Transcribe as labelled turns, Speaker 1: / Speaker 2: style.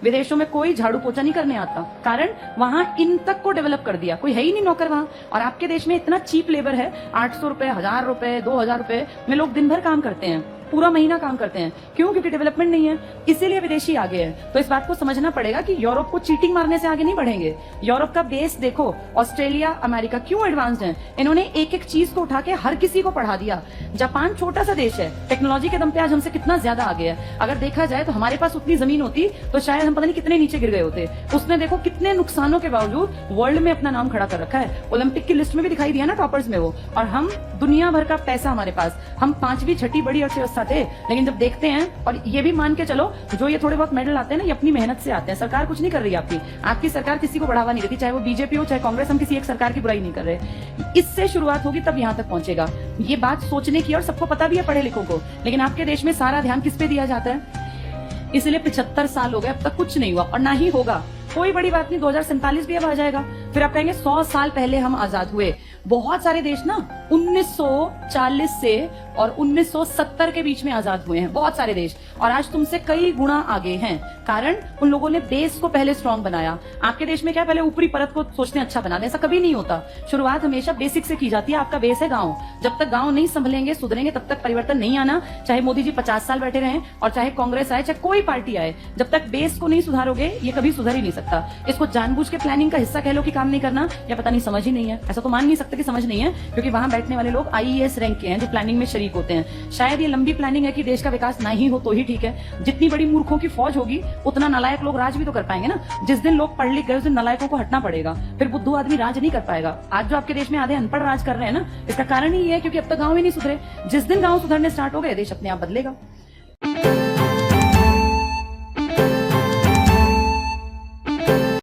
Speaker 1: विदेशों में कोई झाड़ू पोछा नहीं करने आता, कारण वहां इन तक को डेवलप कर दिया, कोई है ही नहीं नौकर वहां। और आपके देश में इतना चीप लेबर है, 800 रुपए, 1000 रुपए, 2000 रुपए में लोग दिन भर काम करते हैं, पूरा महीना काम करते हैं। क्यों? क्योंकि डेवलपमेंट नहीं है, इसीलिए विदेशी आगे है। तो इस बात को समझना पड़ेगा कि यूरोप को चीटिंग मारने से आगे नहीं बढ़ेंगे। यूरोप का बेस देखो, ऑस्ट्रेलिया, अमेरिका क्यों एडवांस्ड है, इन्होंने एक एक चीज को उठा के हर किसी को पढ़ा दिया। जापान छोटा सा देश है, टेक्नोलॉजी के दम पे आज हमसे कितना ज्यादा आगे है। अगर देखा जाए तो हमारे पास उतनी जमीन होती तो शायद हम पता नहीं कितने नीचे गिर गए होते। उसने देखो कितने नुकसानों के बावजूद वर्ल्ड में अपना नाम खड़ा कर रखा है, ओलंपिक की लिस्ट में भी दिखाई दिया ना टॉपर्स में वो। और हम दुनिया भर का पैसा हमारे पास, हम 5वीं 6ठी बड़ी अर्थव्यवस्था थे, लेकिन जब देखते हैं, और ये भी मान के चलो जो ये थोड़े बहुत मेडल आते हैं ना, ये अपनी मेहनत से आते हैं। सरकार कुछ नहीं कर रही आपकी सरकार किसी को बढ़ावा नहीं देती, चाहे वो बीजेपी हो चाहे कांग्रेस, हम किसी एक सरकार की बुराई नहीं कर रहे। इससे शुरुआत होगी तब यहाँ तक पहुंचेगा। ये बात सोचने की, और सबको पता भी है पढ़े लिखों को, लेकिन आपके देश में सारा ध्यान किस पे दिया जाता है। इसलिए 75 साल हो गए, अब तक कुछ नहीं हुआ और ना ही होगा। कोई बड़ी बात नहीं, 2047 भी अब आ जाएगा, फिर आप कहेंगे 100 साल पहले हम आजाद हुए। बहुत सारे देश ना 1940 से और 1970 के बीच में आजाद हुए हैं, बहुत सारे देश, और आज तुमसे कई गुना आगे हैं, कारण उन लोगों ने बेस को पहले स्ट्रांग बनाया। आपके देश में क्या पहले ऊपरी परत को सोचते हैं अच्छा बना दे, ऐसा कभी नहीं होता। शुरुआत हमेशा बेसिक से की जाती है। आपका बेस है गांव, जब तक गांव नहीं संभलेंगे, सुधरेंगे, तब तक परिवर्तन नहीं आना। चाहे मोदी जी 50 साल बैठे रहें और चाहे कांग्रेस आए, चाहे कोई पार्टी आए, जब तक बेस को नहीं सुधारोगे ये कभी सुधर ही नहीं सकता। इसको जानबूझ के प्लानिंग का हिस्सा कह लो कि काम नहीं करना, या पता नहीं समझ ही नहीं है। ऐसा तो मान नहीं सकते कि समझ नहीं है, क्योंकि वहां बैठने वाले लोग आईएएस रैंक के हैं जो प्लानिंग में शरीक होते हैं। शायद ये लंबी प्लानिंग है कि देश का विकास ना ही हो तो ही ठीक है। जितनी बड़ी मूर्खों की फौज होगी उतना नालायक लोग राज भी तो कर पाएंगे ना। जिस दिन लोग पढ़ लिख गए उस दिन नालायकों को हटना पड़ेगा, फिर बुद्धू आदमी राज नहीं कर पाएगा। आज जो आपके देश में आधे अनपढ़ राज कर रहे हैं ना, इसका कारण ही है क्योंकि अब तक गांव ही नहीं सुधरे। जिस दिन गांव सुधरने स्टार्ट हो गए, देश अपने आप बदलेगा।